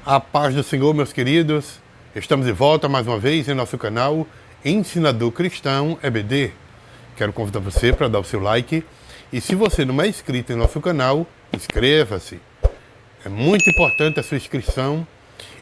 A paz do Senhor, meus queridos. Estamos de volta mais uma vez em nosso canal Ensinador Cristão EBD. Quero convidar você para dar o seu like. E se você não é inscrito em nosso canal, inscreva-se. É muito importante a sua inscrição.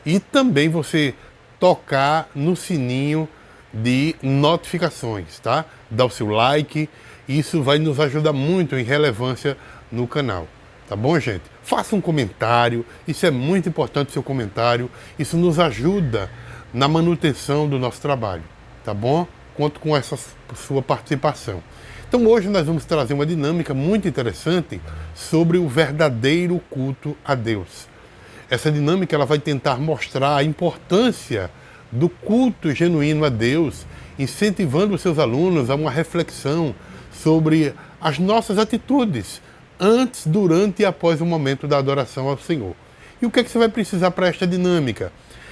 E também você tocar no sininho de notificações, tá? Dar o seu like. Isso vai nos ajudar muito em relevância no canal. Tá bom, gente? Faça um comentário, isso é muito importante, o seu comentário. Isso nos ajuda na manutenção do nosso trabalho, tá bom? Conto com essa sua participação. Então hoje nós vamos trazer uma dinâmica muito interessante sobre o verdadeiro culto a Deus. Essa dinâmica ela vai tentar mostrar a importância do culto genuíno a Deus, incentivando os seus alunos a uma reflexão sobre as nossas atitudes antes, durante e após o momento da adoração ao Senhor. E o que é que você vai precisar para esta dinâmica?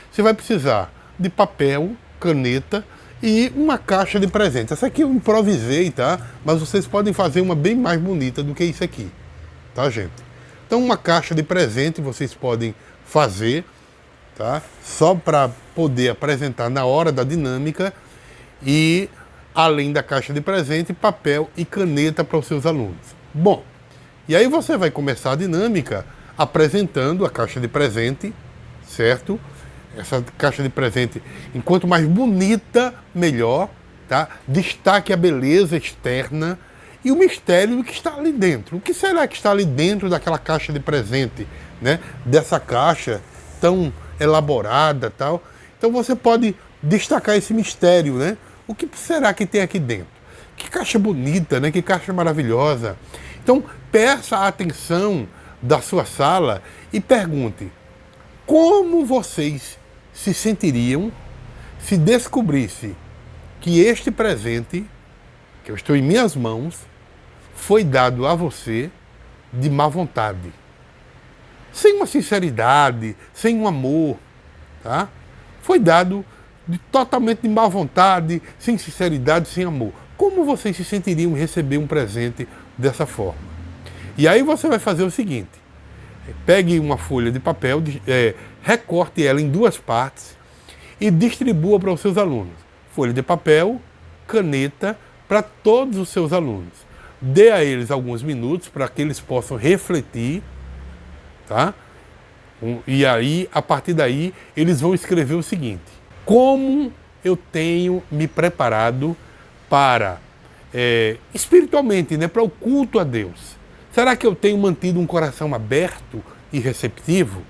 Você vai precisar de papel, caneta e uma caixa de presentes. Essa aqui eu improvisei, tá? Mas vocês podem fazer uma bem mais bonita do que isso aqui, tá, gente? Então uma caixa de presente vocês podem fazer, tá? Só para poder apresentar na hora da dinâmica e, além da caixa de presente, papel e caneta para os seus alunos. Bom, e aí você vai começar a dinâmica apresentando a caixa de presente, certo? Essa caixa de presente, enquanto mais bonita, melhor, tá? Destaque a beleza externa e o mistério que está ali dentro. O que será que está ali dentro daquela caixa de presente, né? Dessa caixa tão elaborada, tal. Então você pode destacar esse mistério, né? O que será que tem aqui dentro? Que caixa bonita, né? Que caixa maravilhosa. Então, peça a atenção da sua sala e pergunte: como vocês se sentiriam se descobrisse que este presente, que eu estou em minhas mãos, foi dado a você de má vontade? Sem uma sinceridade, sem um amor, tá? Foi dado totalmente de má vontade, sem sinceridade, sem amor. Como vocês se sentiriam em receber um presente dessa forma? E aí você vai fazer o seguinte: pegue uma folha de papel, recorte ela em duas partes e distribua para os seus alunos. Folha de papel, caneta, para todos os seus alunos. Dê a eles alguns minutos para que eles possam refletir, tá? E aí, a partir daí, eles vão escrever o seguinte: como eu tenho me preparado para, espiritualmente, né, para o culto a Deus? Será que eu tenho mantido um coração aberto e receptivo?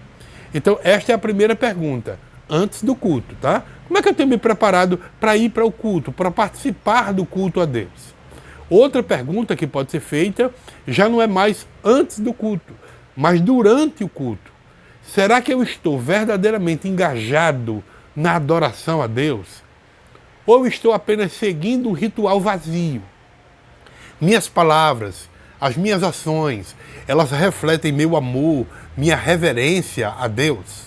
Então, esta é a primeira pergunta, antes do culto, tá? Como é que eu tenho me preparado para ir para o culto, para participar do culto a Deus? Outra pergunta que pode ser feita já não é mais antes do culto, mas durante o culto. Será que eu estou verdadeiramente engajado na adoração a Deus? Ou estou apenas seguindo um ritual vazio? Minhas palavras, as minhas ações, elas refletem meu amor, minha reverência a Deus?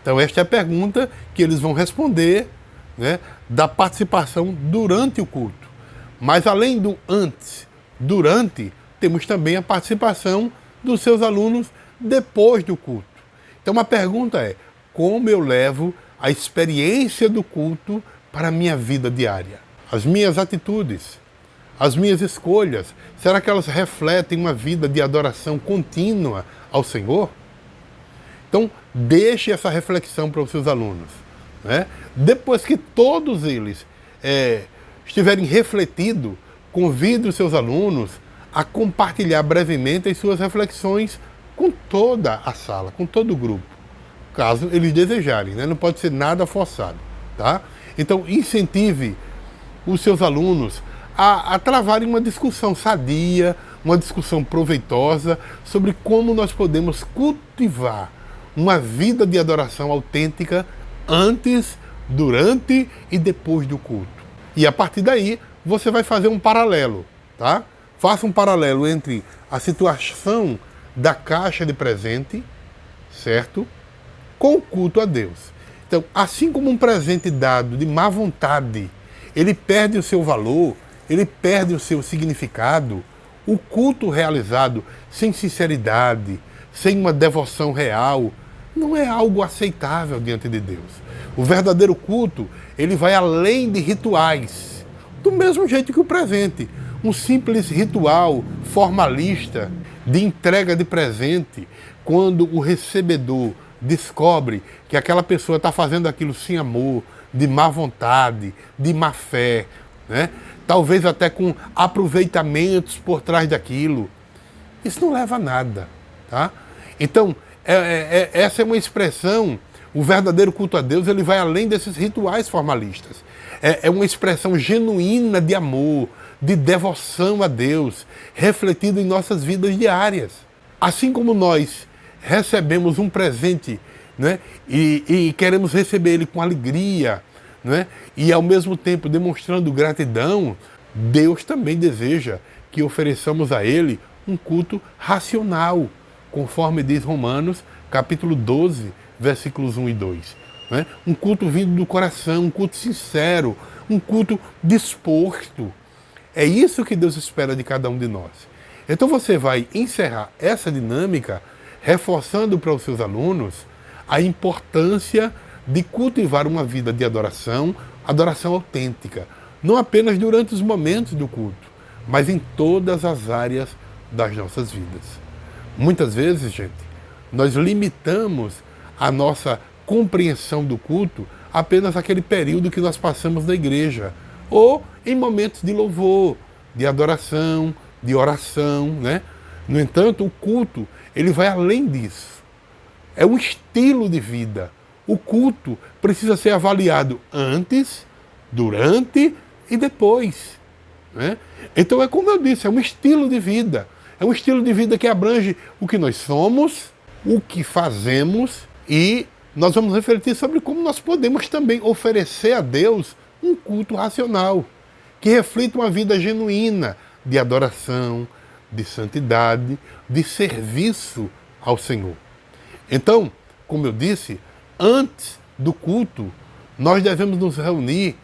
Então esta é a pergunta que eles vão responder, né, da participação durante o culto. Mas além do antes, durante, temos também a participação dos seus alunos depois do culto. Então a pergunta é: como eu levo a experiência do culto para a minha vida diária? As minhas atitudes, as minhas escolhas, será que elas refletem uma vida de adoração contínua ao Senhor? Então, deixe essa reflexão para os seus alunos, né? Depois que todos eles estiverem refletido, convide os seus alunos a compartilhar brevemente as suas reflexões com toda a sala, com todo o grupo, caso eles desejarem, né? Não pode ser nada forçado, tá? Então, incentive os seus alunos a travarem uma discussão sadia, uma discussão proveitosa sobre como nós podemos cultivar uma vida de adoração autêntica antes, durante e depois do culto. E a partir daí, você vai fazer um paralelo, tá? Faça um paralelo entre a situação da caixa de presente, certo? Com o culto a Deus. Então, assim como um presente dado de má vontade, ele perde o seu valor, ele perde o seu significado, o culto realizado sem sinceridade, sem uma devoção real, não é algo aceitável diante de Deus. O verdadeiro culto, ele vai além de rituais, do mesmo jeito que o presente. Um simples ritual formalista de entrega de presente, quando o recebedor descobre que aquela pessoa está fazendo aquilo sem amor, de má vontade, de má fé, né? Talvez até com aproveitamentos por trás daquilo, isso não leva a nada, tá? Então, essa é uma expressão, o verdadeiro culto a Deus, ele vai além desses rituais formalistas. É uma expressão genuína de amor, de devoção a Deus, refletido em nossas vidas diárias. Assim como nós recebemos um presente, né, e queremos receber ele com alegria, né, e ao mesmo tempo demonstrando gratidão, Deus também deseja que ofereçamos a ele um culto racional, conforme diz Romanos, capítulo 12, versículos 1 e 2. Né? Um culto vindo do coração, um culto sincero, um culto disposto. É isso que Deus espera de cada um de nós. Então você vai encerrar essa dinâmica reforçando para os seus alunos a importância de cultivar uma vida de adoração, adoração autêntica, não apenas durante os momentos do culto, mas em todas as áreas das nossas vidas. Muitas vezes, gente, nós limitamos a nossa compreensão do culto apenas aquele período que nós passamos na igreja, ou em momentos de louvor, de adoração, de oração, né? No entanto, o culto, ele vai além disso. É um estilo de vida. O culto precisa ser avaliado antes, durante e depois, né? Então é como eu disse, é um estilo de vida. É um estilo de vida que abrange o que nós somos, o que fazemos, e nós vamos refletir sobre como nós podemos também oferecer a Deus um culto racional, que reflita uma vida genuína de adoração, de santidade, de serviço ao Senhor. Então, como eu disse, antes do culto, nós devemos nos reunir,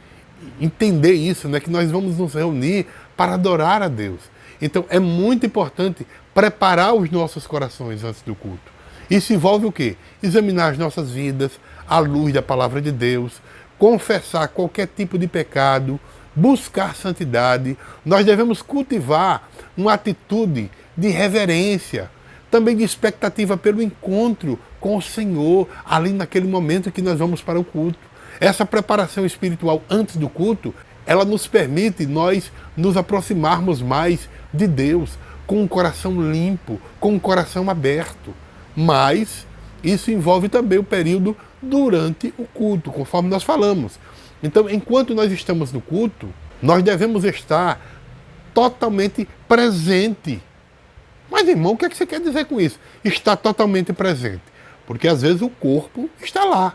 entender isso, né, que nós vamos nos reunir para adorar a Deus. Então, é muito importante preparar os nossos corações antes do culto. Isso envolve o quê? Examinar as nossas vidas à luz da palavra de Deus, confessar qualquer tipo de pecado, buscar santidade. Nós devemos cultivar uma atitude de reverência, também de expectativa pelo encontro com o Senhor, ali naquele momento que nós vamos para o culto. Essa preparação espiritual antes do culto, ela nos permite nós nos aproximarmos mais de Deus, com um coração limpo, com um coração aberto. Mas isso envolve também o período durante o culto, conforme nós falamos. Então, enquanto nós estamos no culto, nós devemos estar totalmente presente. Mas, irmão, o que é que você quer dizer com isso? Estar totalmente presente. Porque às vezes o corpo está lá,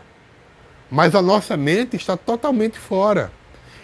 mas a nossa mente está totalmente fora.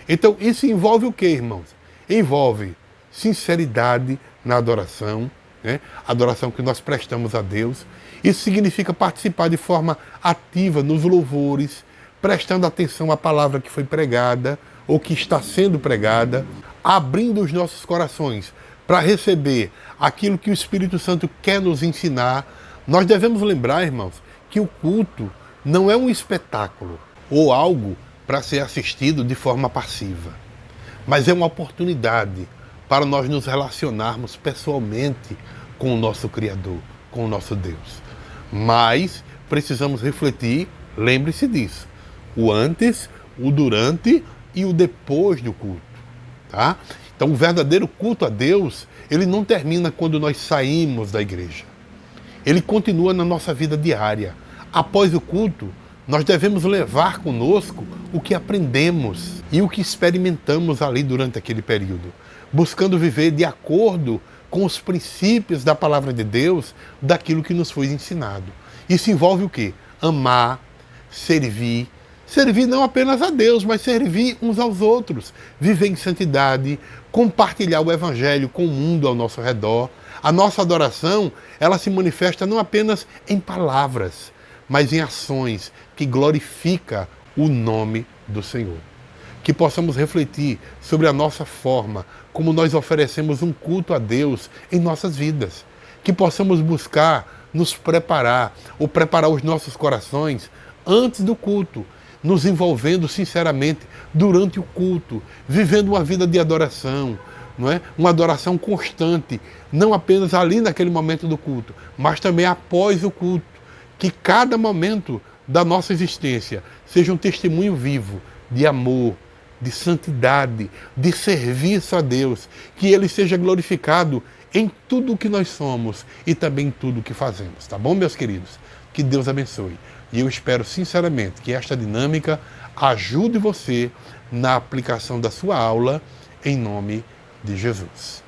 Então, isso envolve o que, irmãos? Envolve sinceridade na adoração, né? Adoração que nós prestamos a Deus. Isso significa participar de forma ativa nos louvores, prestando atenção à palavra que foi pregada ou que está sendo pregada, abrindo os nossos corações para receber aquilo que o Espírito Santo quer nos ensinar. Nós devemos lembrar, irmãos, que o culto não é um espetáculo ou algo para ser assistido de forma passiva, mas é uma oportunidade para nós nos relacionarmos pessoalmente com o nosso Criador, com o nosso Deus. Mas precisamos refletir, lembre-se disso, o antes, o durante e o depois do culto, tá? Então, o verdadeiro culto a Deus, ele não termina quando nós saímos da igreja. Ele continua na nossa vida diária. Após o culto, nós devemos levar conosco o que aprendemos e o que experimentamos ali durante aquele período, buscando viver de acordo com os princípios da palavra de Deus, daquilo que nos foi ensinado. Isso envolve o quê? Amar, servir. Servir não apenas a Deus, mas servir uns aos outros. Viver em santidade, compartilhar o Evangelho com o mundo ao nosso redor. A nossa adoração, ela se manifesta não apenas em palavras, mas em ações que glorificam o nome do Senhor. Que possamos refletir sobre a nossa forma, como nós oferecemos um culto a Deus em nossas vidas. Que possamos buscar nos preparar, ou preparar os nossos corações antes do culto, nos envolvendo sinceramente durante o culto, vivendo uma vida de adoração, não é? Uma adoração constante, não apenas ali naquele momento do culto, mas também após o culto. Que cada momento da nossa existência seja um testemunho vivo de amor, de santidade, de serviço a Deus, que Ele seja glorificado em tudo o que nós somos e também em tudo o que fazemos, tá bom, meus queridos? Que Deus abençoe. E eu espero sinceramente que esta dinâmica ajude você na aplicação da sua aula, em nome de Jesus.